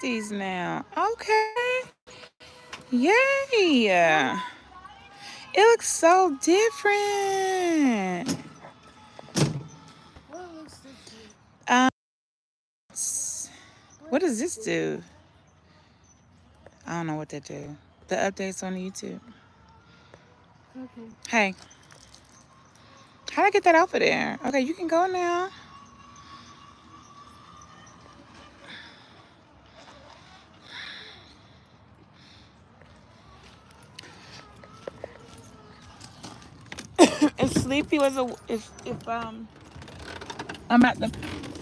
these now. Okay. Yay. It looks so different. What looks different? Um, what does this do? I don't know what that do. The updates on YouTube. Okay. Hey, how do I get that off of there? Okay, you can go now. If sleepy was a if I'm at the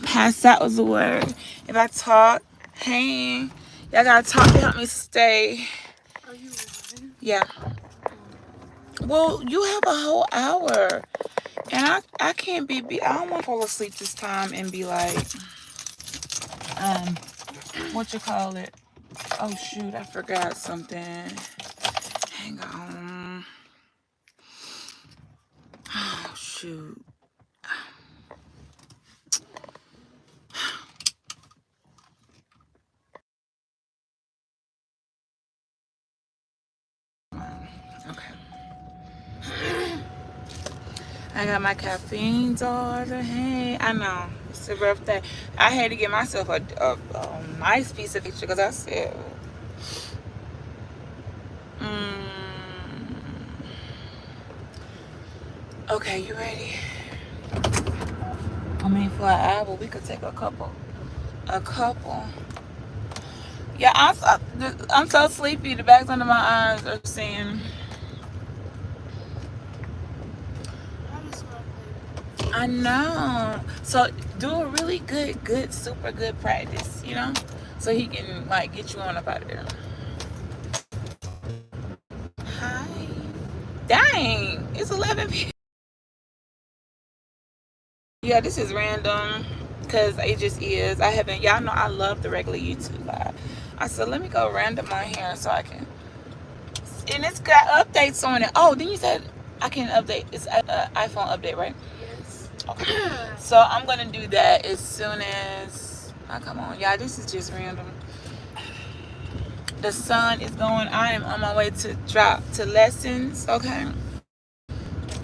pass out was the word. If I talk, hey, y'all gotta talk to help me stay. Are you lying? Yeah. Oh. Well, you have a whole hour, and I can't be. I don't want to fall asleep this time and be like, um, what you call it? Oh shoot, I forgot something. Hang on. Oh shoot. Okay. I got my caffeine daughter. Hey, I know it's a rough day. I had to get myself a nice piece of picture because I said, mm, okay, you ready? I mean, for an hour, we could take a couple. A couple. Yeah, I'm so sleepy. The bags under my eyes are saying, I just want to play. I know. So do a really good, super good practice, so he can like get you on up out of there. Hi. Dang, it's 11 p.m. Yeah, this is random because it just is. I haven't, y'all know I love the regular YouTube live. I said, let me go random on here so I can. And it's got updates on it. Oh, then you said I can update. It's an iPhone update, right? Yes. Okay. So I'm going to do that as soon as I come on. Yeah, this is just random. The sun is going. I am on my way to drop to lessons. Okay.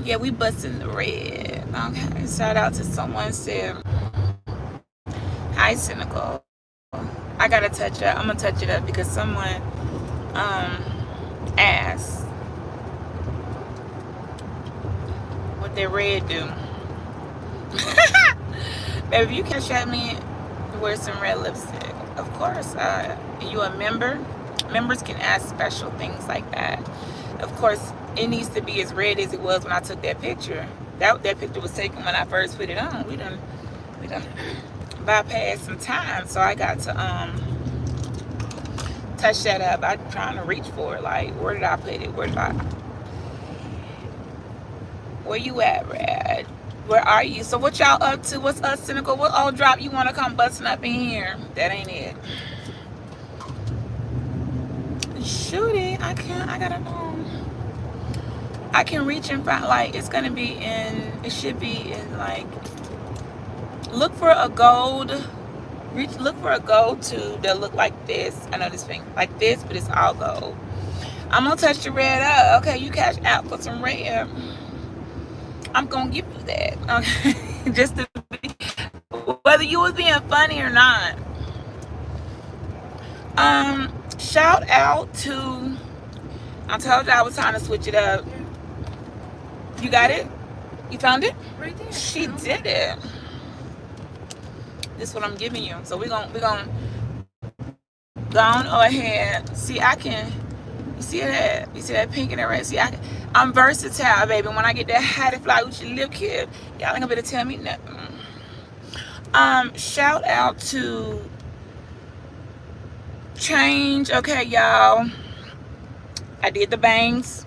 Yeah, we busting the red. Okay. Shout out to someone said, hi, Cynical. I gotta touch it. I'm gonna touch it up because someone asked what their red do. Baby, if you cash at me, wear some red lipstick. Of course. You a member? Members can ask special things like that. Of course, it needs to be as red as it was when I took that picture. That picture was taken when I first put it on. We done bypassed some time, so I got to touch that up. I'm trying to reach for it. Like, where did I put it? Where you at, Rad? Where are you? So what y'all up to? What's us, Cynical? What old drop you want to come busting up in here? That ain't it. Shoot it. I can't. I gotta know. I can reach and find. Like, it's gonna be in. It should be in like. Look for a gold. Look for a gold tube that look like this. I know this thing like this, but it's all gold. I'm gonna touch the red up. Okay, you cash out for some red. I'm gonna give you that. Okay, just to be, whether you was being funny or not. Shout out to. I told you I was trying to switch it up. Yeah. You got it? You found it? Right there. She did it. This is what I'm giving you. So we're gonna go on ahead. See, I can. You see that? You see that pink and that red? See, I'm versatile, baby. When I get that high to fly with your lip kid, y'all ain't gonna be able to tell me nothing. Shout out to Change. Okay, y'all. I did the bangs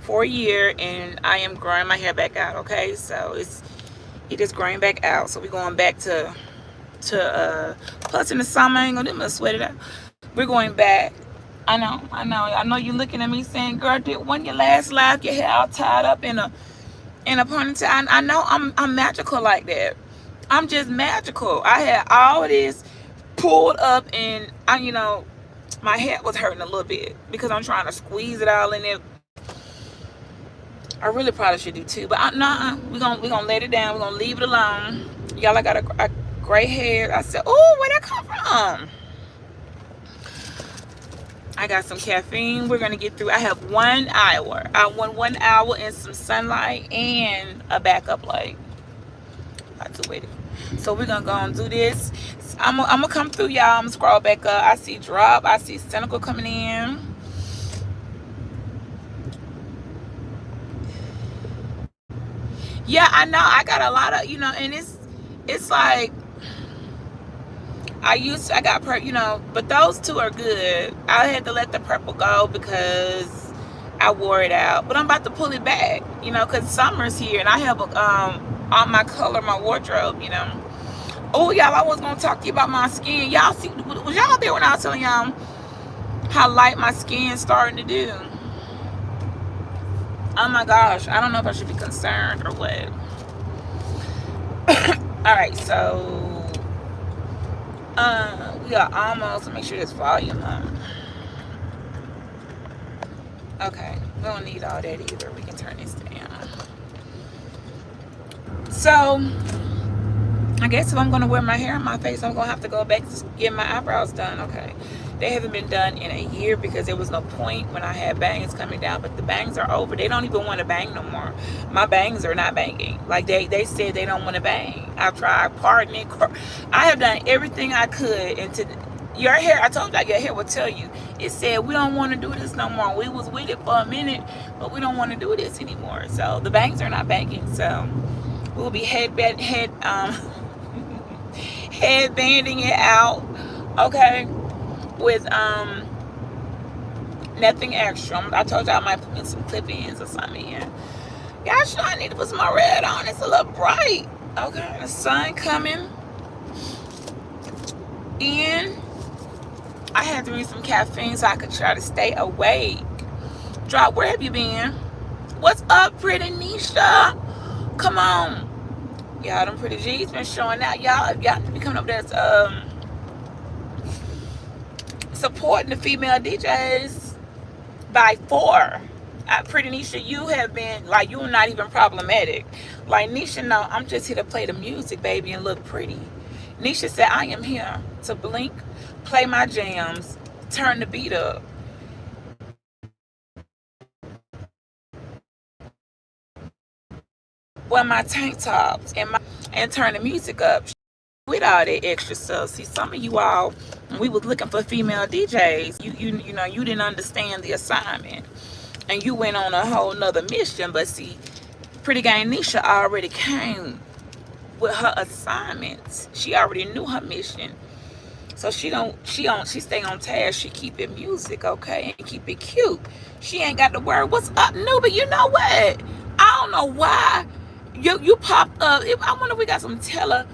for a year, and I am growing my hair back out. Okay, so it is growing back out. So we're going back to plus in the summer, I ain't gonna sweat it out. We're going back. I know you're looking at me saying, girl, when your last live your hair all tied up in a ponytail. I know I'm magical like that. I'm just magical. I had all this pulled up, and my head was hurting a little bit because I'm trying to squeeze it all in there. I really probably should do two, but nah, we gonna let it down. We're gonna leave it alone. Y'all, I got a gray hair. I said, oh, where'd that come from? I got some caffeine. We're gonna get through. I have 1 hour. I want 1 hour and some sunlight and a backup light. I have to wait. So we're gonna go and do this. I'm gonna come through, y'all. I'm gonna scroll back up. I see Drop. I see Cynical coming in. Yeah, I know. I got a lot of, and it's like I got but those two are good. I had to let the purple go because I wore it out. But I'm about to pull it back, because summer's here and I have on my color, my wardrobe, Oh, y'all, I was gonna talk to you about my skin. Y'all see, was y'all there when I was telling y'all how light my skin's starting to do? Oh my gosh, I don't know if I should be concerned or what. All right, so we are almost, make sure this volume on. Okay, we don't need all that either. We can turn this down. So I guess if I'm gonna wear my hair on my face, I'm gonna have to go back to get my eyebrows done. Okay, they haven't been done in a year because there was no point when I had bangs coming down, but the bangs are over. They don't even want to bang no more. My bangs are not banging. Like they said they don't want to bang. I've tried pardoning. I have done everything I could. And to your hair, I told you your hair will tell you. It said we don't want to do this no more. We was with it for a minute, but we don't want to do this anymore. So the bangs are not banging. So we'll be headbanding it out, okay, with nothing extra. I told y'all I might put in some clip-ins or something in. Y'all sure I need to put some more red on. It's a little bright. Okay, the sun coming in. I had to drink some caffeine so I could try to stay awake. Drop, where have you been? What's up, pretty Nisha? Come on. Y'all, them pretty G's been showing out. Y'all be coming up there supporting the female DJs by 4. Pretty Nisha, you have been, like, you're not even problematic. Like, Nisha, no, I'm just here to play the music, baby, and look pretty. Nisha said, I am here to blink, play my jams, turn the beat up. Wear my tank tops and turn the music up with all that extra stuff. See, some of you all, we was looking for female DJs. You didn't understand the assignment, and you went on a whole nother mission. But see, Pretty Gang Nisha already came with her assignments. She already knew her mission, so she stay on task. She keep it music, okay, and keep it cute. She ain't got to worry. What's up, new? But you know what? I don't know why. You popped up. I wonder if we got some tele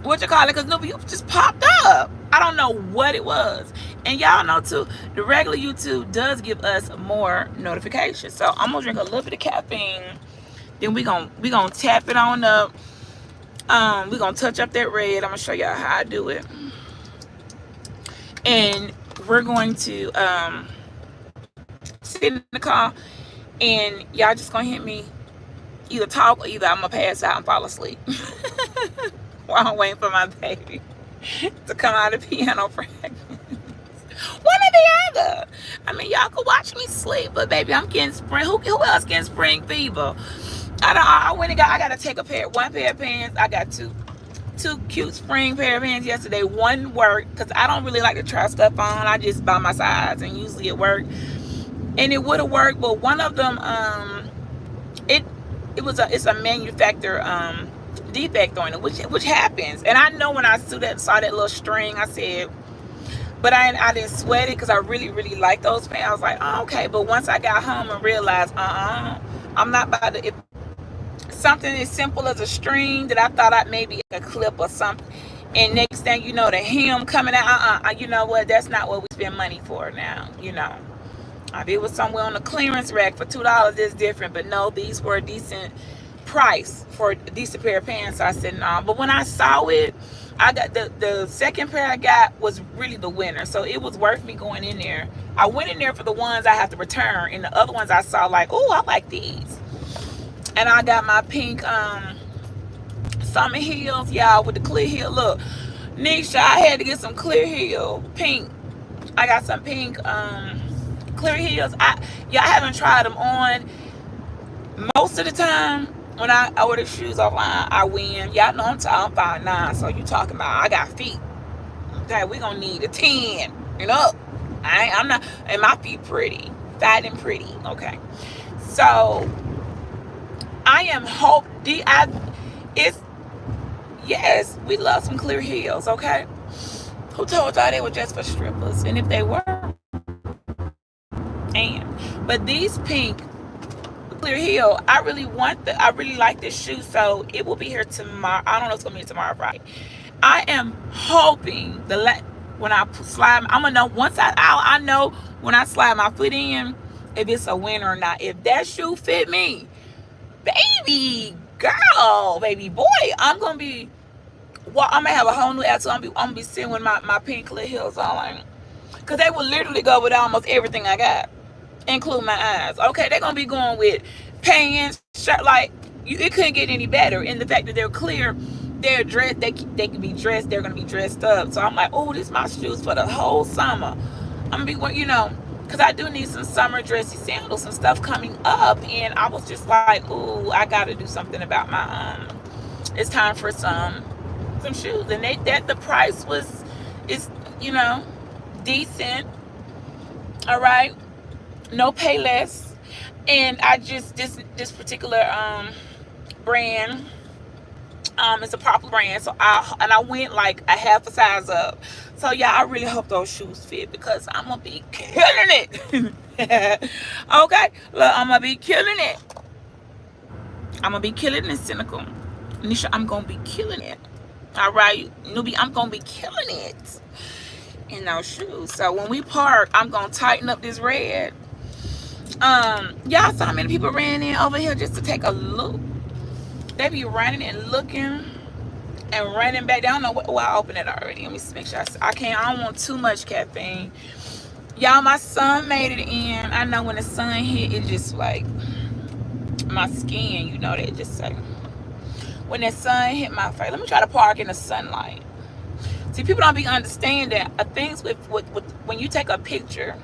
what you call it, because nobody just popped up. I don't know what it was. And y'all know too, the regular YouTube does give us more notifications. So I'm gonna drink a little bit of caffeine, then we gonna tap it on up. We're gonna touch up that red. I'm gonna show y'all how I do it. And we're going to sit in the car, and y'all just gonna hit me either talk or either I'm gonna pass out and fall asleep while I'm waiting for my baby to come out of piano practice. One or the other. I mean, y'all could watch me sleep, but baby, I'm getting spring. Who else getting spring fever? I gotta take one pair of pants. I got two cute spring pair of pants yesterday. One worked because I don't really like to try stuff on. I just buy my size, and usually it worked. And it would have worked, but one of them, it's a manufacturer defect on it, which happens. And I know when I saw that little string, I said, but I didn't sweat it because I really, really like those pants. I was like, oh, okay. But once I got home and realized, I'm not about to. If something as simple as a string that I thought I'd maybe a clip or something, and next thing you know, the hem coming out, you know what? That's not what we spend money for now, If it was somewhere on the clearance rack for $2, it's different. But no, these were a decent price for a decent pair of pants. So I said no. But when I saw it, I got the second pair I got was really the winner, so it was worth me going in there. I went in there for the ones I have to return, and the other ones I saw like, oh, I like these. And I got my pink summer heels, y'all, with the clear heel. Look, Nisha, I had to get some clear heel pink. I got some pink clear heels. I haven't tried them on. Most of the time when I order shoes offline, I win. Y'all know I'm 5'9", so you talking about I got feet. Okay, we gonna need a 10 and up. I'm not, and my feet pretty, fat and pretty. Okay, so I am it's yes, we love some clear heels. Okay, who told y'all they were just for strippers? And if they were, but these pink clear heel, I really like this shoe, so it will be here tomorrow. I don't know if it's gonna be tomorrow, Friday. I am hoping when I slide, I'm gonna know once I know when I slide my foot in if it's a winner or not. If that shoe fit me, baby girl, baby boy, I'm gonna have a whole new attitude. I'm gonna be sitting with my pink clear heels on, because they will literally go with almost everything I got, include my eyes. Okay, they're gonna be going with pants, shirt, like it couldn't get any better. And the fact that they're clear, they're dressed, they can be dressed, they're gonna be dressed up. So I'm like, oh, this is my shoes for the whole summer. I'm gonna be, because I do need some summer dressy sandals and stuff coming up. And I was just like, oh, I gotta do something about my it's time for some shoes. And the price is decent. All right, no pay less. And I just this particular brand, it's a popular brand, so I went like a half a size up. So yeah, I really hope those shoes fit, because I'm gonna be killing it. Okay, look, I'm gonna be killing it. I'm gonna be killing it, cynical. Nisha, I'm gonna be killing it. All right, newbie, I'm gonna be killing it in those shoes. So when we park, I'm gonna tighten up this red. Y'all saw how many people ran in over here just to take a look. They be running and looking and running back. They don't know I opened it already. Let me make sure I don't want too much caffeine. Y'all, my son made it in. I know when the sun hit, it just like my skin, that just like when the sun hit my face. Let me try to park in the sunlight. See, people don't be understand that things with when you take a picture,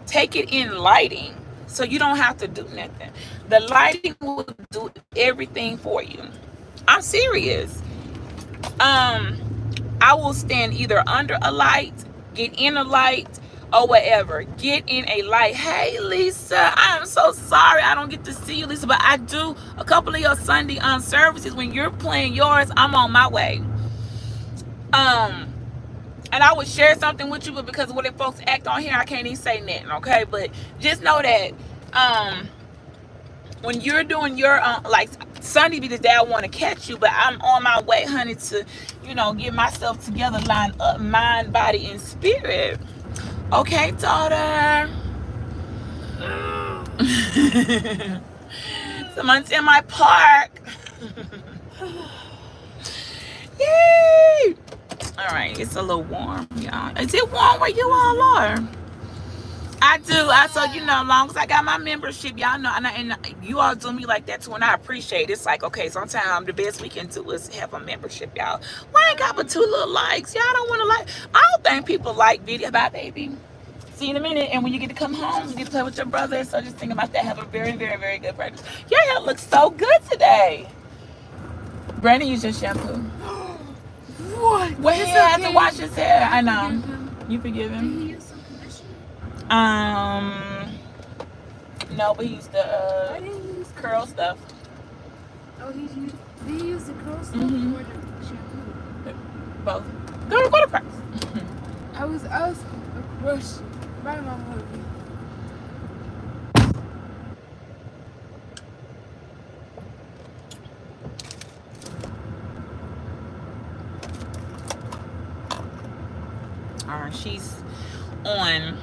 take it in lighting, so you don't have to do nothing. The lighting will do everything for you. I'm serious. I will stand either under a light, get in a light, or whatever. Get in a light. Hey, Lisa, I am so sorry I don't get to see you, Lisa, but I do a couple of your Sunday services. When you're playing yours, I'm on my way. And I would share something with you, but because of what the folks act on here, I can't even say nothing, okay? But just know that when you're doing your like Sunday be the day I want to catch you, but I'm on my way, honey, to get myself together, line up mind, body, and spirit. Okay, daughter. Someone's in my park. Yay! All right, it's a little warm, y'all. Is it warm where you all are? I do. So as long as I got my membership, y'all know, and you all do me like that too, and I appreciate it. It's like, okay, sometimes the best we can do is have a membership, y'all. Well, I ain't got but 2 little likes. Y'all don't want to like. I don't think people like video. Bye, baby. See you in a minute. And when you get to come home, you get to play with your brother. So just think about that. Have a very, very, very good practice. Your hair looks so good today. Brandon used your shampoo. What? Well, he had to wash his hair. I know. You forgive him? Did he use some conditioner? No, but he used the curl stuff. Oh, did he use the curl stuff or the shampoo? Both. Go to practice. I was rushed. My mom would be. All right, she's on.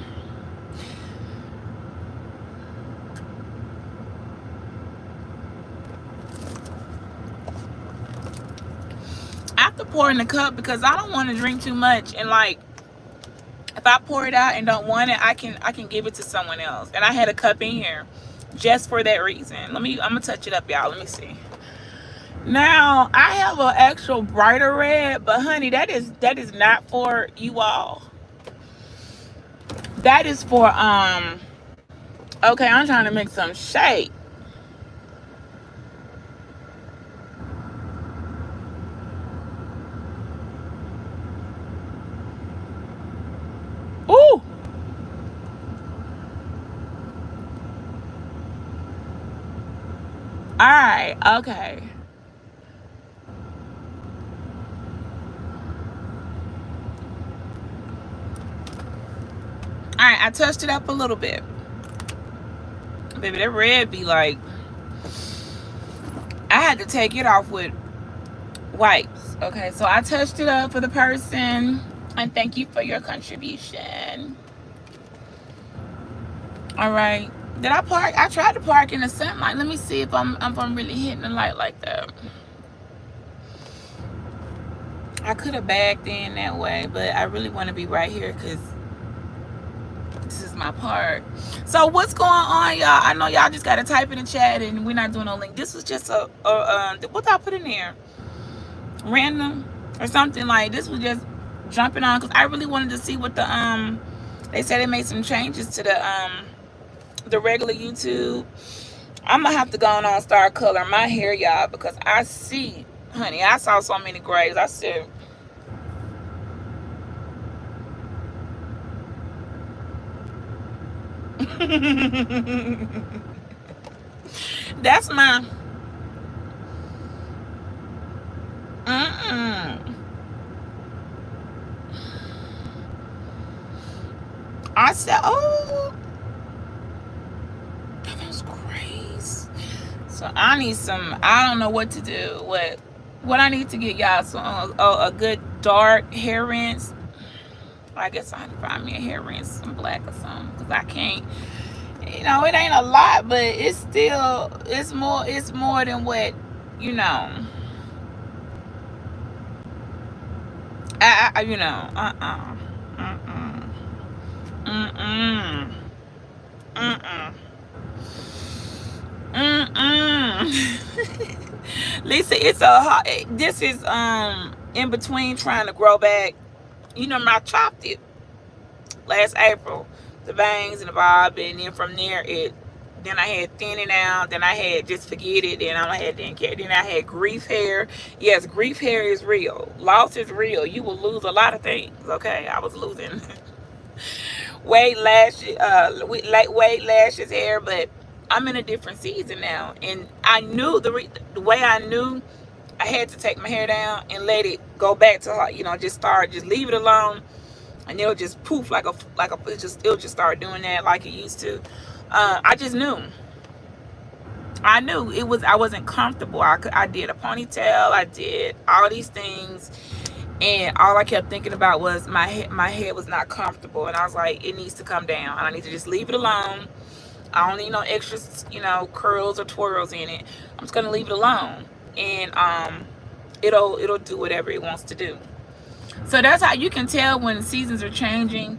After pour in the cup because I don't want to drink too much. And like, if I pour it out and don't want it, I can give it to someone else. And I had a cup in here just for that reason. I'm gonna touch it up, y'all. Let me see. Now I have an actual brighter red, but honey, that is not for you all. That is for okay, I'm trying to make some shade. Ooh. Alright, okay. Alright, I touched it up a little bit. Baby, that red be like, I had to take it off with wipes. Okay, so I touched it up for the person. And thank you for your contribution. Alright. Did I park? I tried to park in the sunlight. Let me see if I'm really hitting the light like that. I could have backed in that way, but I really want to be right here because this is my part. So what's going on, y'all? I know y'all just gotta type in the chat, and we're not doing no link. This was just a what did I put in there? Random or something. Like, this was just jumping on because I really wanted to see what the they said they made some changes to the regular YouTube. I'm gonna have to go on and start coloring my hair, y'all, because I see, honey, I saw so many grays. I said, that's my I said, oh, that's grace. So I need some, I don't know what to do. What I need to get y'all some a good dark hair rinse. I guess I need to find me a hair rinse, some black or something, because I can't, you know, it ain't a lot, but it's still, it's more than what, you know, you know, Lisa, it's a hot, this is in between trying to grow back. You know, I chopped it last April, the bangs and the bob, and then from there then I had thinning out, then I had just forget it, then I had grief hair. Yes, grief hair is real. Loss is real. You will lose a lot of things. Okay, I was losing weight, lashes, hair, but I'm in a different season now, and I knew the way I knew I had to take my hair down and let it go back to, you know, just leave it alone, and it'll just poof it'll just start doing that like it used to. I just knew. I knew I wasn't comfortable. I did a ponytail. I did all these things, and all I kept thinking about was my head was not comfortable, and I was like, it needs to come down. I need to just leave it alone. I don't need no extra, you know, curls or twirls in it. I'm just gonna leave it alone, and it'll do whatever it wants to do. So that's how you can tell when seasons are changing.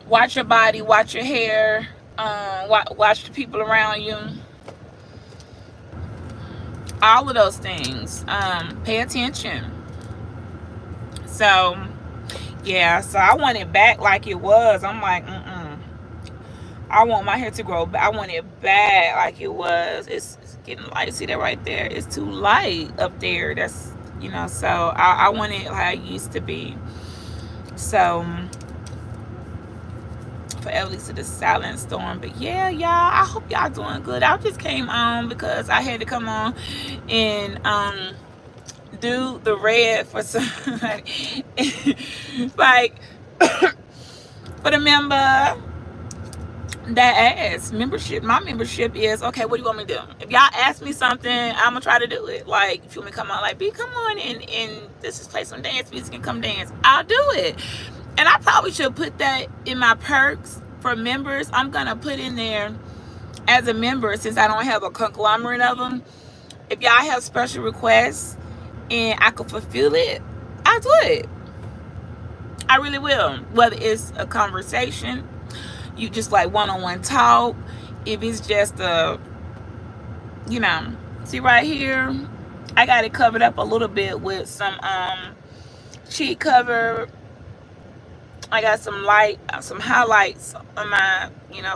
Watch your body, watch your hair, watch the people around you. All of those things. Pay attention. So yeah, so I want it back like it was. I'm like, I want my hair to grow back. I want it back like it was. It's getting light. See that right there? It's too light up there. That's, you know, so I want it like it used to be. So forever Lisa, the silent storm. But yeah, y'all, I hope y'all doing good. I just came on because I had to come on and do the red for some like for the member that asks membership. My membership is, okay, what do you want me to do? If y'all ask me something, I'm gonna try to do it. Like, if you want me to come on, like, B, come on and this is play some dance music and come dance, I'll do it. And I probably should put that in my perks for members. I'm gonna put in there as a member, since I don't have a conglomerate of them. If y'all have special requests and I could fulfill it, I would. I really will. Whether it's a conversation, you just like one-on-one talk, if it's just a, you know, see right here, I got it covered up a little bit with some cheek cover. I got some highlights on my,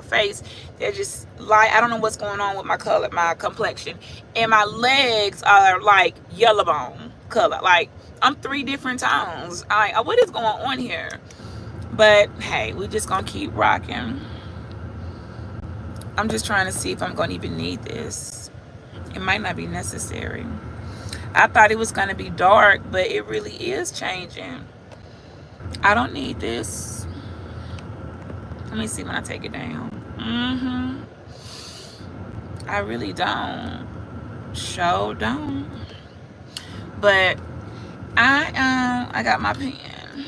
face. They're just light. I don't know what's going on with my color, my complexion. And my legs are like yellow bone color. Like, I'm 3 different tones. What is going on here? But hey, we're just gonna keep rocking. I'm just trying to see if I'm gonna even need this. It might not be necessary. I thought it was gonna be dark, but it really is changing. I don't need this. Let me see when I take it down. I really don't. Don't. But I got my pen,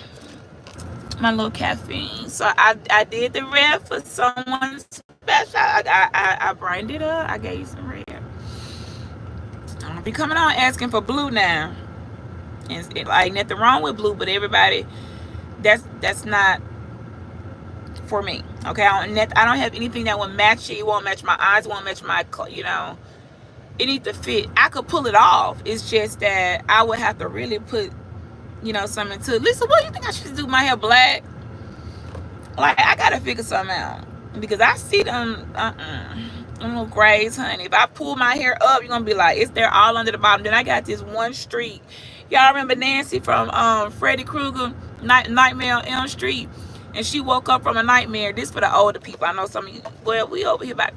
my little caffeine. So I did the red for someone special. I brightened it up. I gave you some red. I don't be coming on asking for blue now. And like, nothing wrong with blue, but everybody, that's not for me. Okay, I don't have anything that will match it. It won't match my eyes. It won't match my, it needs to fit. I could pull it off. It's just that I would have to really put, something to it. Lisa, what do you think I should do my hair black? Like, I gotta figure something out, because I see them little grays, honey. If I pull my hair up, you're gonna be like, it's there all under the bottom. Then I got this one streak. Y'all remember Nancy from Freddy Krueger, Nightmare on Elm Street? And she woke up from a nightmare. This for the older people. I know some of you, well, we over here about,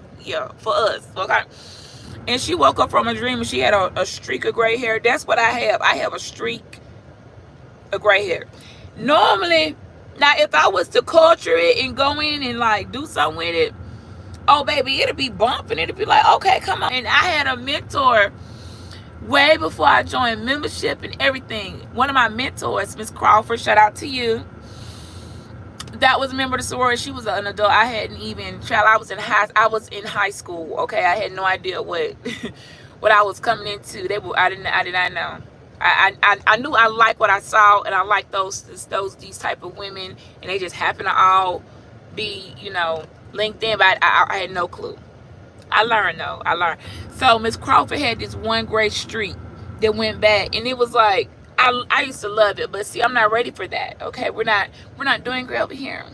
for us, okay? And she woke up from a dream and she had a streak of gray hair. That's what I have. I have a streak of gray hair. Normally, now if I was to culture it and go in and like do something with it, oh baby, it'll be bumping. It'll be like, okay, come on. And I had a mentor way before I joined membership and everything. One of my mentors, Miss Crawford, shout out to you. That was a member of the sorority. She was an adult. I hadn't even, child, I was in high school. Okay, I had no idea what what I was coming into. I did not know. I knew I liked what I saw, and I liked these type of women, and they just happened to all be, linked in, but I had no clue. I learned though. So Miss Crawford had this one gray streak that went back, and it was like, I used to love it, but see, I'm not ready for that. Okay, we're not doing gray over here.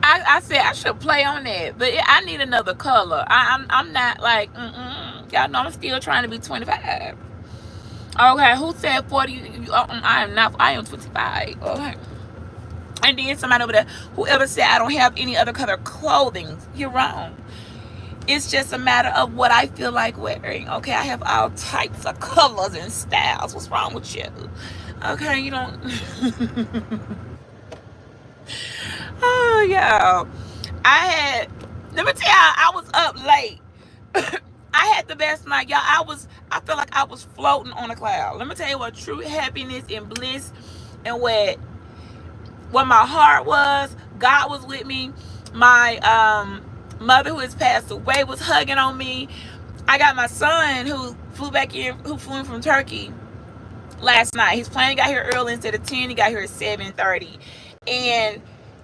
I said I should play on that, but I need another color. I'm not like y'all know I'm still trying to be 25. Okay, who said 40? I am not. I am 25. Okay. And then somebody over there, whoever said I don't have any other color clothing, you're wrong. It's just a matter of what I feel like wearing. Okay, I have all types of colors and styles. What's wrong with you? Okay, you don't. Oh, yeah. Let me tell you, I was up late. I had the best night, y'all. I felt like I was floating on a cloud. Let me tell you what true happiness and bliss and what my heart was. God was with me. My mother, who has passed away, was hugging on me. I got my son who flew in from Turkey last night. His plane got here early instead of 10. He got here at 7:30. And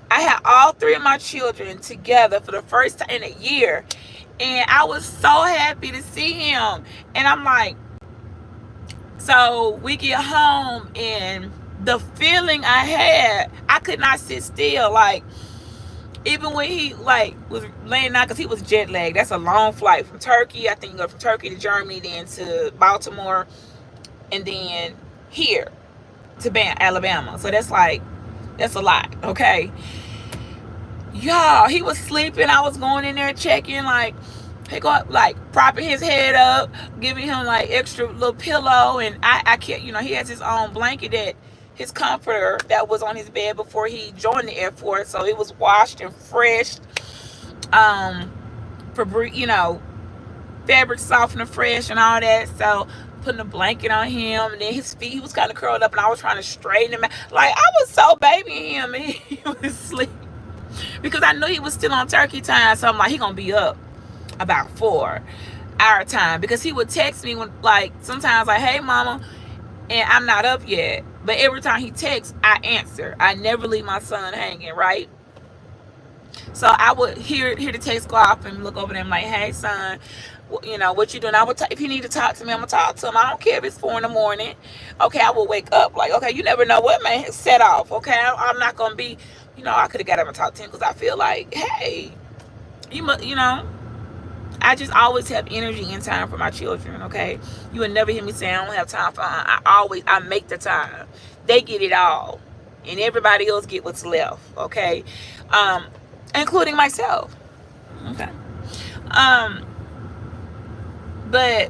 I had all 3 of my children together for the first time in a year. And I was so happy to see him. And I'm like, so we get home, and the feeling I had, I could not sit still. Like, even when he was laying out, because he was jet lagged. That's a long flight from Turkey. I think you go from Turkey to Germany, then to Baltimore, and then here to Alabama. So that's a lot, okay? Y'all, he was sleeping. I was going in there checking, he go propping his head up, giving him extra little pillow, and I can't, he has his own blanket, his comforter that was on his bed before he joined the Air Force, so it was washed and fresh, fabric softener fresh and all that. So putting a blanket on him, and then his feet, he was kind of curled up, and I was trying to straighten him out. I was so babying him, and he was asleep because I knew he was still on turkey time. So I'm like, he gonna be up about 4 our time, because he would text me when sometimes hey mama, and I'm not up yet. But every time he texts, I answer. I never leave my son hanging, right? So I would hear the text go off and look over them like, hey, son, what you doing? I would if he need to talk to me, I'm gonna talk to him. I don't care if it's 4 in the morning. Okay, I will wake up like, okay, you never know what man set off. Okay, I'm not gonna be, I could have got him and talked to him because I feel like, hey, I just always have energy and time for my children. Okay, you will never hear me say I don't have time for. I make the time. They get it all, and everybody else get what's left. Okay, including myself. Okay, but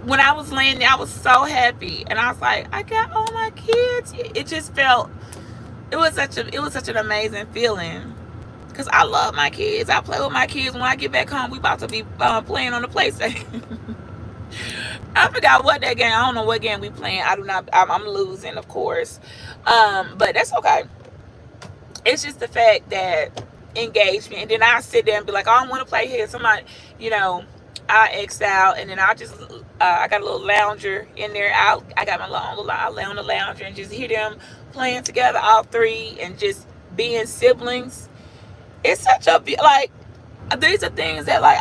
when I was laying there, I was so happy, and I was like, I got all my kids. It just felt, it was such an amazing feeling. Because I love my kids. I play with my kids. When I get back home, we about to be playing on the PlayStation. I forgot what that game. I don't know what game we playing. I'm losing, of course. But that's okay. It's just the fact that engagement. And then I sit there and be like, oh, I want to play here. Somebody, I X out. And then I just, I got a little lounger in there. I got my little, I lay on the lounger and just hear them playing together, all three, and just being siblings. It's such a, like, these are things that, like,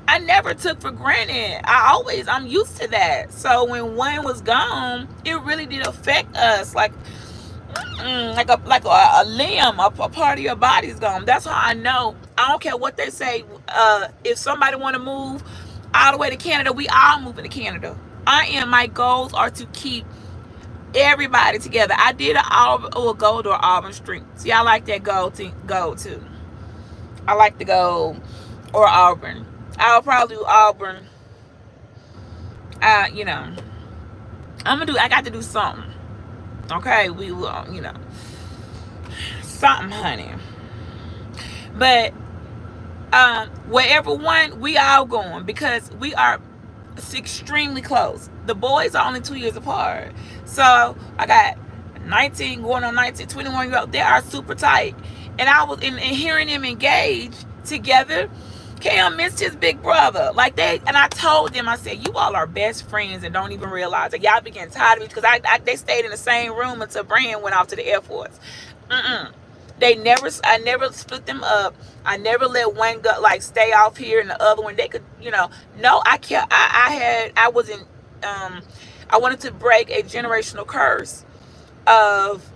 I never took for granted. I'm used to that. So when one was gone, it really did affect us. Like a limb, a part of your body's gone. That's how I know. I don't care what they say. If somebody want to move all the way to Canada, we all moving to Canada. My goals are to keep everybody together. I did a Gold or Auburn Street. See, I like that gold too. I like the Gold or Auburn. I'll probably do Auburn. I got to do something. Okay, we will, something, honey. But wherever one, we all going because we are extremely close. The boys are only 2 years apart. So I got 19 going on 19, 21 year old. They are super tight. And I was in hearing them engage together. Cam missed his big brother. And I told them, I said, you all are best friends and don't even realize it. Y'all be getting tired of me because they stayed in the same room until Brand went off to the Air Force. I never split them up. I never let one go stay off here and the other one they could, no, I kept, I wanted to break a generational curse of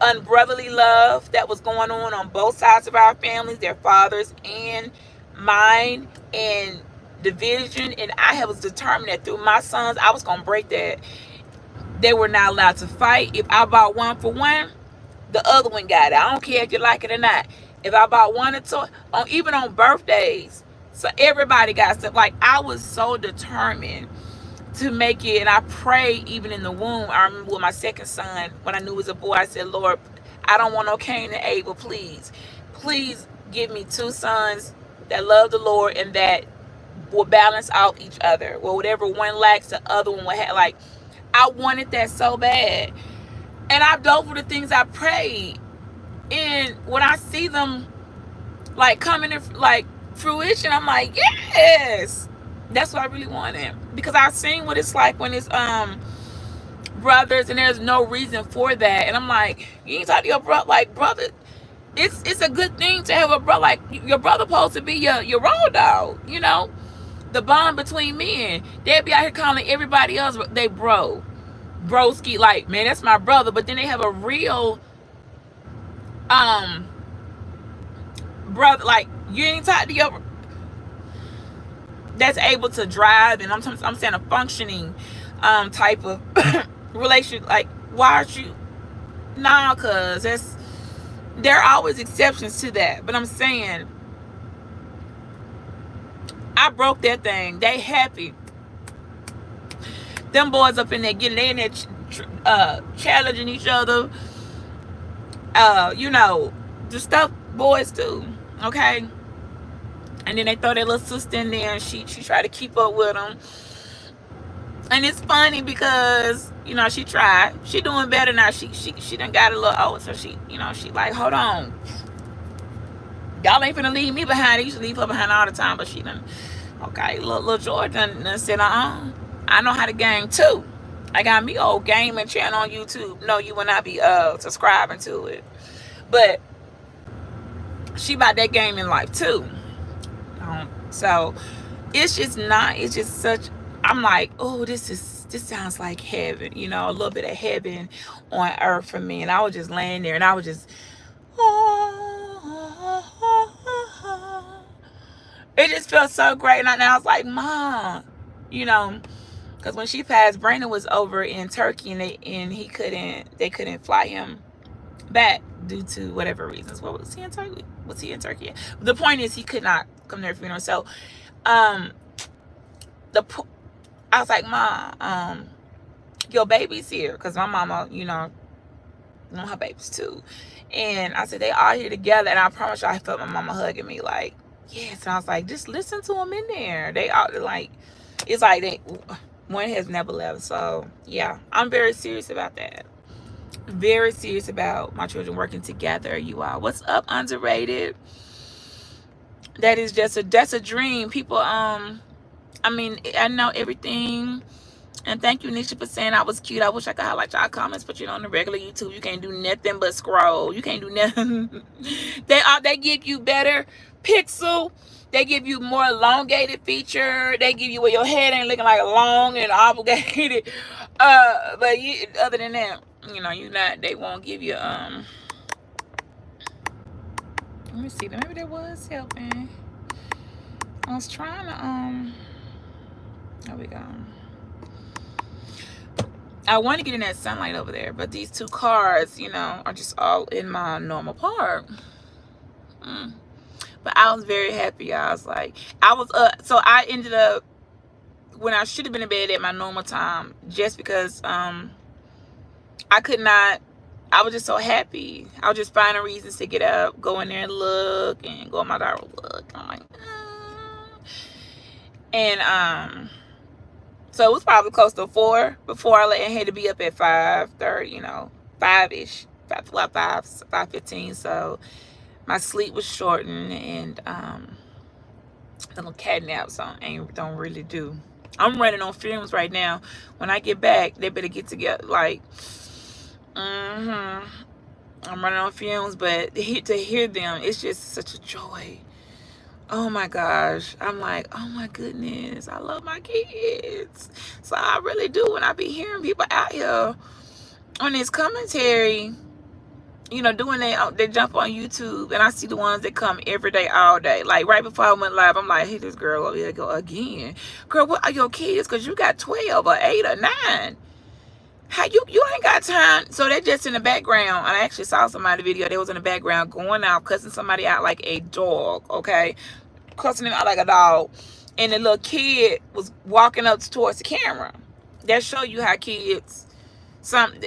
unbrotherly love that was going on both sides of our families, their fathers and mine, and division. And I was determined that through my sons, I was going to break that. They were not allowed to fight. If I bought one for one, the other one got it. I don't care if you like it or not. If I bought one or two, even on birthdays, so everybody got stuff. Like, I was so determined to make it. And I prayed even in the womb. I remember with my second son, when I knew it was a boy, I said, Lord, I don't want no Cain and Abel. Please give me two sons that love the Lord and that will balance out each other. Well, whatever one lacks, the other one will have. Like, I wanted that so bad. And those were the things I prayed. And when I see them coming in fruition, I'm like, yes, that's what I really wanted. Because I've seen what it's like when it's brothers and there's no reason for that. And I'm like, you ain't talk to your brother. Like, brother, it's a good thing to have a brother. Like, your brother supposed to be your road dog, the bond between men. They'd be out here calling everybody else they broski, like, man, that's my brother. But then they have a real brother, like, you ain't talk to your, that's able to drive. And I'm saying a functioning type of relationship. Like, why aren't you? Nah, cause there are always exceptions to that. But I'm saying I broke that thing. They happy. Them boys up in there they in there challenging each other. The stuff boys do. Okay. And then they throw their little sister in there and she tried to keep up with them. And it's funny because, she tried. She doing better now. She done got a little old. So she like, hold on. Y'all ain't finna leave me behind. They used to leave her behind all the time. But she done, okay, little Jordan done said, I know how to game too. I got me old gaming channel on YouTube. No, you will not be subscribing to it. But she about that gaming life too. So it's just not, it's just such, I'm like, oh, this sounds like heaven, you know, a little bit of heaven on earth for me. And I was just laying there and I was just, it just felt so great. And I was like, Mom, you know, because when she passed, Brandon was over in Turkey and they couldn't fly him back due to whatever reasons. What was he in Turkey? Was he in Turkey? The point is he could not come there for funeral. So I was like, Mom, your baby's here, because my mama, you know her babies too. And I said, they all here together. And I promise you, I felt my mama hugging me like, yes. And I was like, just listen to them in there. They all like, it's like one has never left. So yeah, I'm very serious about that. Very serious about my children working together, you all. What's up, underrated? That is that's a dream. People, I mean, I know everything. And thank you, Nisha, for saying I was cute. I wish I could highlight y'all comments, but you know, on the regular YouTube, you can't do nothing but scroll. You can't do nothing. They give you better pixel. They give you more elongated feature. They give you where your head ain't looking like long and obligated. But other than that, you know, they won't give you let me see, maybe there was helping. I was trying to there we go. I want to get in that sunlight over there, but these two cars, you know, are just all in my normal park. But I was very happy. I was like, so I ended up, when I should have been in bed at my normal time, just because I could not, I was just so happy. I was just finding reasons to get up, go in there and look, and go in my daughter look. I'm like, and so it was probably close to 4 before I had to be up at 5:30, you know, 5-ish, 5:15. So my sleep was shortened, and the little cat naps don't really do. I'm running on fumes right now. When I get back, they better get together. Like, I'm running on fumes, but to hear them, it's just such a joy. Oh my gosh. I'm like, oh my goodness, I love my kids. So I really do. When I be hearing people out here on this commentary, you know, doing they jump on YouTube, and I see the ones that come every day, all day. Like right before I went live, I'm like, hey, this girl over here go again. Girl, what are your kids? Because you got 12 or 8 or 9. How you ain't got time. So they just in the background. I actually saw somebody video. They was in the background going out, cussing somebody out like a dog, okay? Cussing them out like a dog. And the little kid was walking up towards the camera. That show you how kids,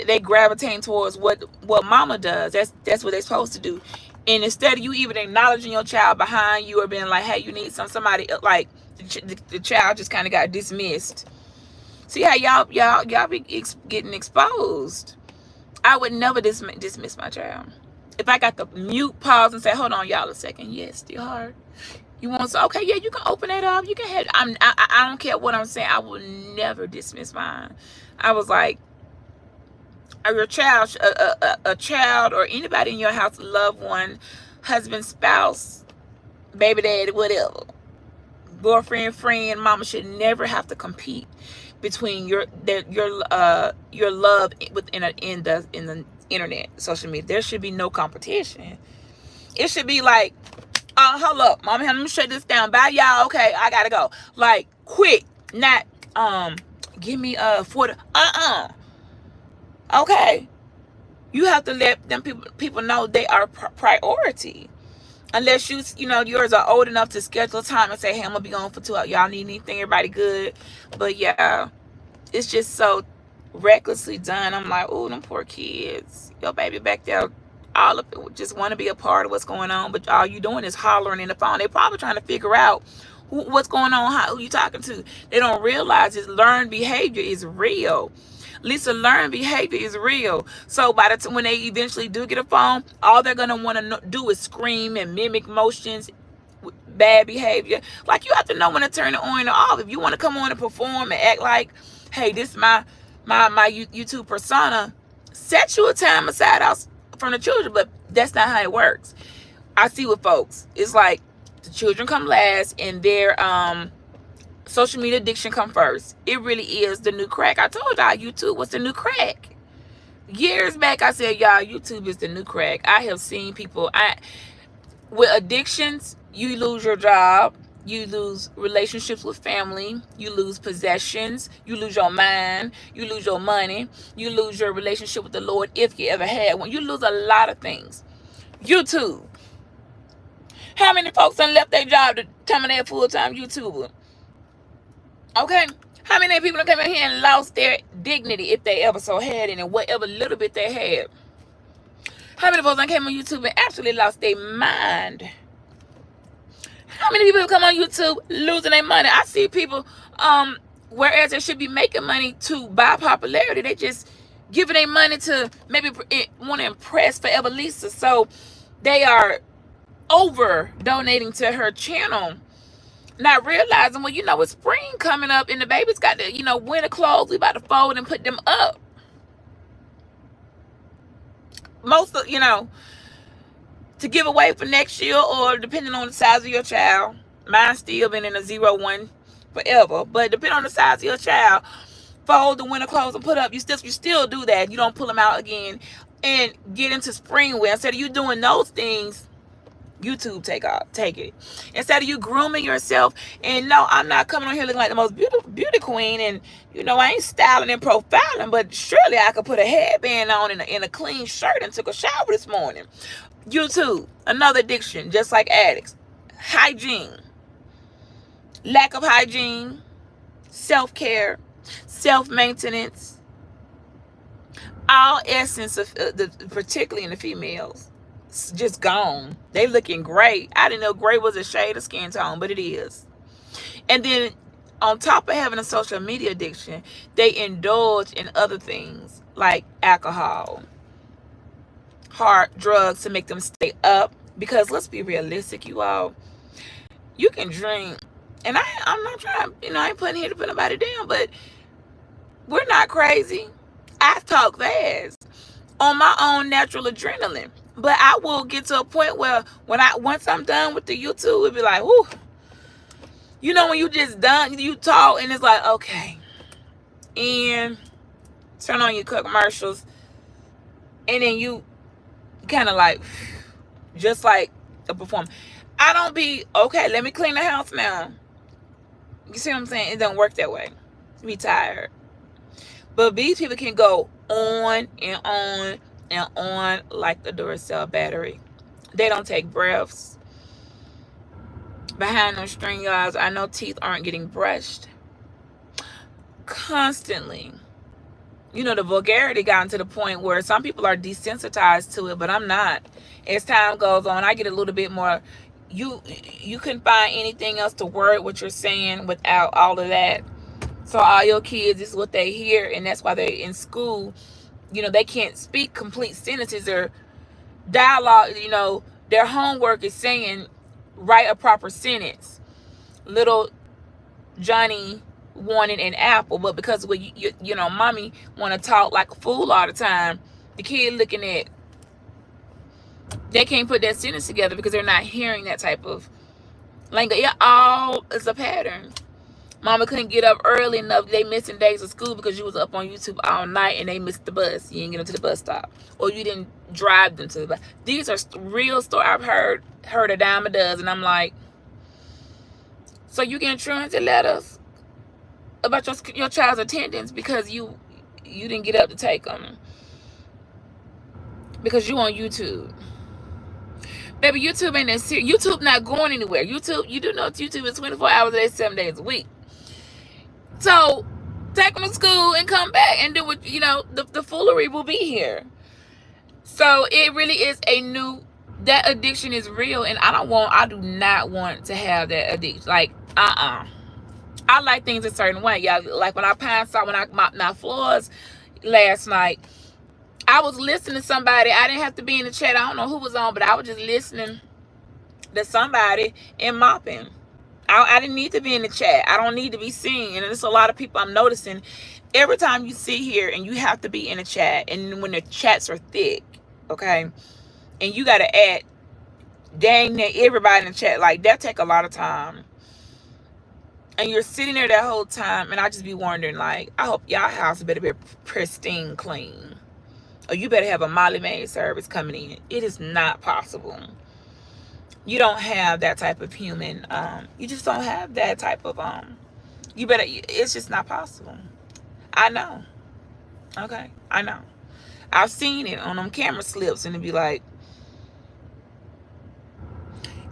they gravitate towards what mama does. That's what they're supposed to do. And instead of you even acknowledging your child behind you or being like, hey, you need somebody, like the child just kind of got dismissed. See how y'all be getting exposed. I would never dismiss my child. If I got the mute, pause, and say, hold on, y'all a second. Yes, dear heart. You want to, okay, yeah, you can open that up. You can have, I don't care what I'm saying. I will never dismiss mine. I was like, your child, a child or anybody in your house, loved one, husband, spouse, baby daddy, whatever, boyfriend, friend, mama should never have to compete between your love within in the internet, social media. There should be no competition. It should be like, hold up, mama, let me shut this down. Bye, y'all. Okay, I gotta go. Like, quick, not give me for the okay. You have to let them people know they are priority. Unless yours are old enough to schedule time and say, hey, I'm gonna be on for 2 hours. Y'all need anything? Everybody good? But yeah, it's just so recklessly done. I'm like, oh, them poor kids. Your baby back there, all of it just want to be a part of what's going on, but all you doing is hollering in the phone. They're probably trying to figure out what's going on, who you talking to. They don't realize is learned behavior is real. Lisa, learned behavior is real. So by the time when they eventually do get a phone, all they're gonna want to do is scream and mimic motions, bad behavior. Like, you have to know when to turn it on or off. If you want to come on and perform and act like hey, this is my YouTube persona. Set you a time aside out from the children, but that's not how it works. I see with folks, it's like the children come last and their social media addiction come first. It really is the new crack. I told y'all YouTube was the new crack. Years back, I said, y'all, YouTube is the new crack. I have seen people with addictions. You lose your job, you lose relationships with family, you lose possessions, you lose your mind, you lose your money, you lose your relationship with the Lord if you ever had one. You lose a lot of things. YouTube. How many folks done left their job to become a full-time YouTuber? Okay? How many people done come in here and lost their dignity if they ever so had it, and whatever little bit they had? How many folks done came on YouTube and absolutely lost their mind? How many people come on YouTube losing their money? I see people, whereas they should be making money to buy popularity, they just giving their money to maybe want to impress Forever Lisa. So they are over donating to her channel, not realizing, well, it's spring coming up and the baby's got the, winter clothes. We about to fold and put them up. Most of, to give away for next year, or depending on the size of your child. Mine's still been in a 0-1 forever, but depending on the size of your child, fold the winter clothes and put up. You still do that. You don't pull them out again and get into spring wear. Instead of you doing those things, YouTube take it. Instead of you grooming yourself, and no, I'm not coming on here looking like the most beautiful beauty queen, and I ain't styling and profiling, but surely I could put a headband on in a clean shirt and took a shower this morning. YouTube, another addiction, just like addicts. Hygiene, lack of hygiene, self-care, self-maintenance, all essence of particularly in the females, just gone. They looking great. I didn't know gray was a shade of skin tone, but it is. And then on top of having a social media addiction, they indulge in other things like alcohol, hard drugs to make them stay up. Because let's be realistic, you all. You can drink, and I'm not trying, I ain't putting here to put nobody down, but we're not crazy. I talk fast on my own natural adrenaline. But I will get to a point where once I'm done with the YouTube, it'll be like, whoo. When you just done, you talk, and it's like, okay. And turn on your commercials. And then you kind of like, just like a performer. I don't be, okay, let me clean the house now. You see what I'm saying? It don't work that way. Be tired. But these people can go on and on and on like the Duracell battery. They don't take breaths. Behind those string guards, I know teeth aren't getting brushed constantly. The vulgarity gotten to the point where some people are desensitized to it, but I'm not. As time goes on, I get a little bit more. You couldn't find anything else to word what you're saying without all of that. So all your kids, this is what they hear, and that's why they're in school. They can't speak complete sentences or dialogue. Their homework is saying, write a proper sentence. Little Johnny wanted an apple, but because mommy want to talk like a fool all the time, the kid looking at, they can't put that sentence together because they're not hearing that type of language. It all is a pattern. Mama couldn't get up early enough. They missing days of school because you was up on YouTube all night and they missed the bus. You didn't get them to the bus stop, or you didn't drive them to the bus. These are real stories. I've heard a dime a dozen. I'm like, so you getting truancy letters about your child's attendance because you didn't get up to take them because you on YouTube. Baby, YouTube ain't that serious. YouTube not going anywhere. YouTube, you do know YouTube is 24 hours a day, 7 days a week. So take them to school and come back and do what, the foolery will be here. So it really is that addiction is real, and I do not want to have that addiction. Like, I like things a certain way. Y'all, like when I mopped my floors last night, I was listening to somebody. I didn't have to be in the chat. I don't know who was on, but I was just listening to somebody and mopping. I didn't need to be in the chat. I don't need to be seen. And there's a lot of people I'm noticing. Every time you sit here and you have to be in a chat, and when the chats are thick, okay, and you got to add dang near everybody in the chat, like that take a lot of time. And you're sitting there that whole time, and I just be wondering, like, I hope y'all house better be pristine clean. Or you better have a Molly Maid service coming in. It is not possible. You don't have that type of human. You just don't have that type of you better. It's just not possible. I know. Okay, I know. I've seen it on them camera slips, and it'd be like,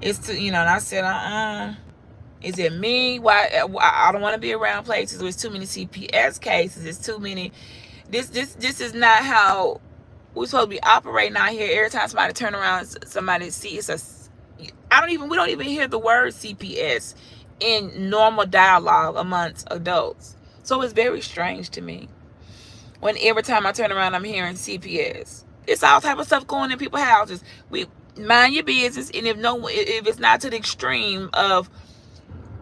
it's too, and I said, is it me? Why I don't want to be around places where there's too many CPS cases. It's too many. This is not how we're supposed to be operating out here. Every time somebody turn around, somebody see it's a. We don't even hear the word CPS in normal dialogue amongst adults. So it's very strange to me when every time I turn around, I'm hearing CPS. It's all type of stuff going in people's houses. We mind your business, and if it's not to the extreme of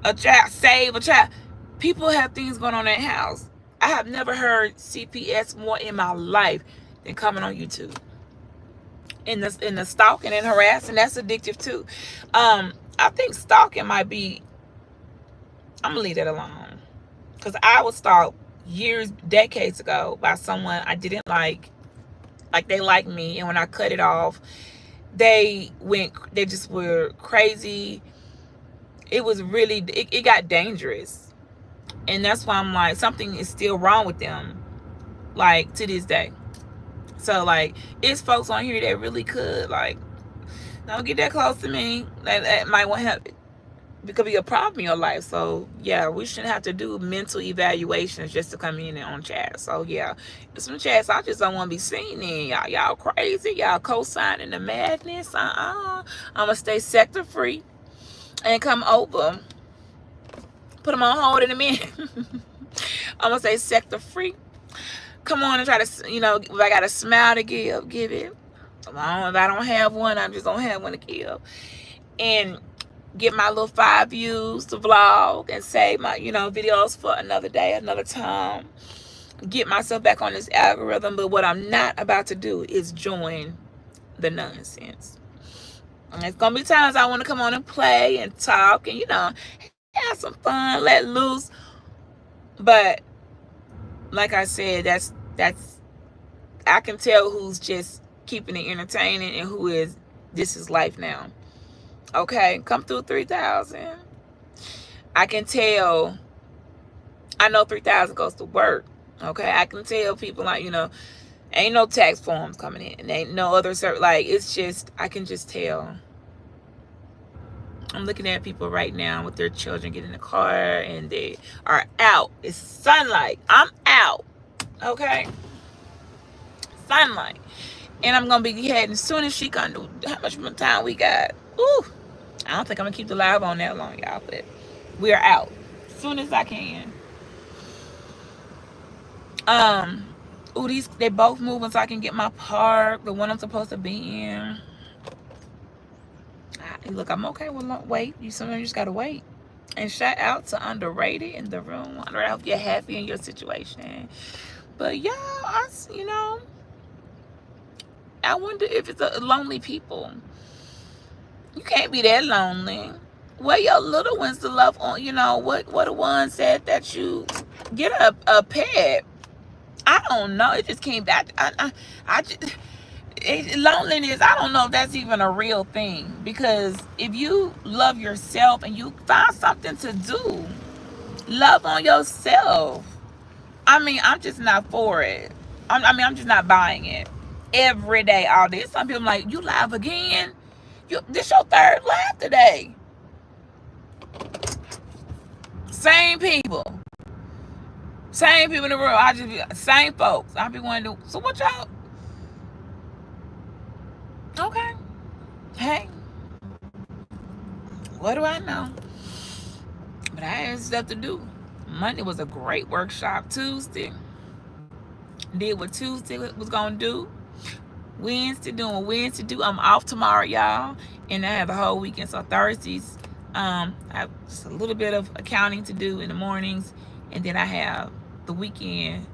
a child, save a child. People have things going on in their house. I have never heard CPS more in my life than coming on YouTube. In the stalking and harassing, that's addictive too. I think stalking might be. I'm gonna leave that alone, because I was stalked decades ago by someone I didn't like they liked me, and when I cut it off, they just were crazy. It was really, it got dangerous. And that's why I'm like, something is still wrong with them, like, to this day. So, like, it's folks on here that really could, like, don't get that close to me. That might want to help. It could be a problem in your life. So, yeah, we shouldn't have to do mental evaluations just to come in and on chat. So, yeah, some chats I just don't want to be seen in. Y'all crazy. Y'all co-signing the madness. I'm going to stay sector free and come over. Put them on hold in a minute. I'm going to say sector free. Come on and try to, if I got a smile to give it. If I don't have one, I just don't have one to give. And get my little 5 views to vlog and save my, videos for another day, another time. Get myself back on this algorithm. But what I'm not about to do is join the nonsense. And it's going to be times I want to come on and play and talk and, have some fun, let loose. But like I said, that's I can tell who's just keeping it entertaining and who is, this is life now. Okay, come through 3,000. I can tell. I know 3,000 goes to work. Okay, I can tell people, like, ain't no tax forms coming in, and ain't no other like, it's just, I can just tell. I'm looking at people right now with their children getting in the car and they are out. It's sunlight. I'm out. Okay, sunlight, and I'm gonna be heading as soon as she gonna do. How much more time we got? Ooh, I don't think I'm gonna keep the live on that long, y'all, but we are out as soon as I can. Ooh, they both moving so I can get my park, the one I'm supposed to be in. Look, I'm okay with wait. Sometimes you just gotta wait. And shout out to Underrated in the room. I hope you're happy in your situation. But y'all, I wonder if it's a lonely people. You can't be that lonely. Where your little ones to love on? What the one said that you get a pet. I don't know. It just came back. Loneliness, I don't know if that's even a real thing, because if you love yourself and you find something to do, love on yourself. I'm just not for it. I'm just not buying it. Every day, all day. Some people like, you live again? This your third live today. Same people in the room. Same folks. I be wanting to. So what y'all? Okay. Hey. What do I know? But I had stuff to do. Monday was a great workshop. Tuesday, did what Tuesday was gonna do. Wednesday, doing Wednesday do. I'm off tomorrow, y'all, and I have the whole weekend. So Thursdays, I have just a little bit of accounting to do in the mornings, and then I have the weekend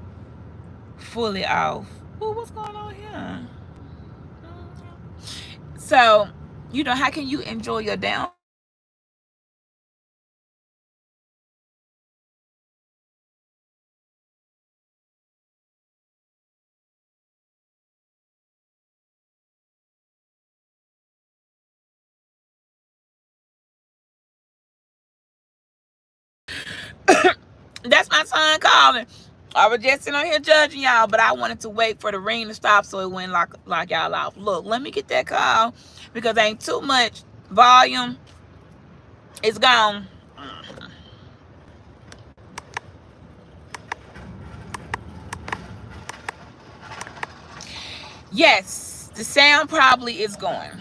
fully off. Oh, what's going on here? So, how can you enjoy your downtime when you got so much going on? That's my son calling. I was just sitting on here judging y'all, but I wanted to wait for the rain to stop so it wouldn't lock y'all off. Look, let me get that call because ain't too much volume. It's gone. Yes, the sound probably is going.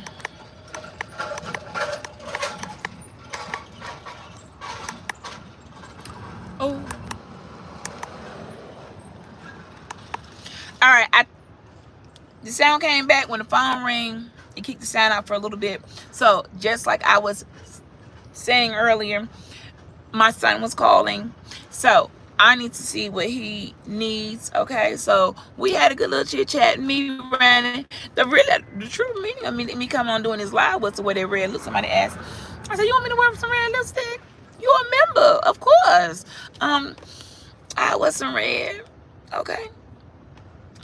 Oh, all right. The sound came back when the phone rang. It kicked the sound out for a little bit. So just like I was saying earlier, my son was calling. So I need to see what he needs. Okay. So we had a good little chit chat. Me running. The true meaning of me coming on doing this live was the way they read. Look, somebody asked. I said, "You want me to wear some red lipstick? You a member, of course." I was some red. Okay.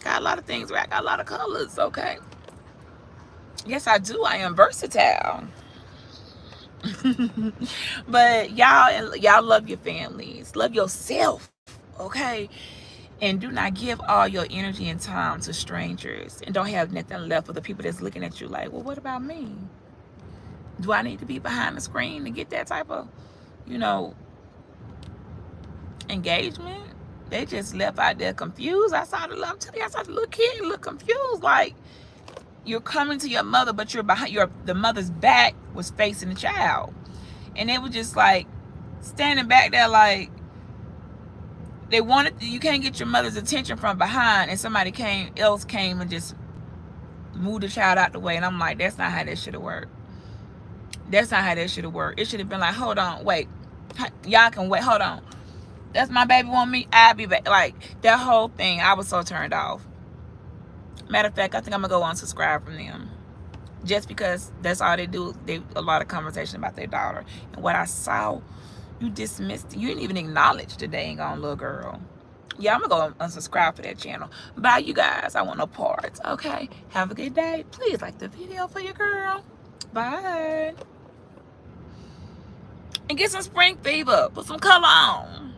Got a lot of things right. Got a lot of colors. Okay. Yes, I do. I am versatile. But y'all love your families. Love yourself. Okay. And do not give all your energy and time to strangers. And don't have nothing left for the people that's looking at you like, well, what about me? Do I need to be behind the screen to get that type of, you know, engagement? They just left out there confused. I saw the little kid look confused, like you're coming to your mother, but you're behind the mother's back was facing the child. And they were just like standing back there like you can't get your mother's attention from behind, and somebody else came and just moved the child out the way. And I'm like, that's not how that should have worked. That's not how that should have worked. It should have been like, hold on, wait. Y'all can wait, hold on. That's my baby want me, I'll be back. Like that whole thing, I was so turned off. Matter of fact, I think I'm gonna go unsubscribe from them. Just because that's all they do. They a lot of conversation about their daughter. And what I saw, you dismissed. You didn't even acknowledge the dang on little girl. Yeah, I'm gonna go unsubscribe for that channel. Bye, you guys. I want no parts. Okay. Have a good day. Please like the video for your girl. Bye. And get some spring fever. Put some color on.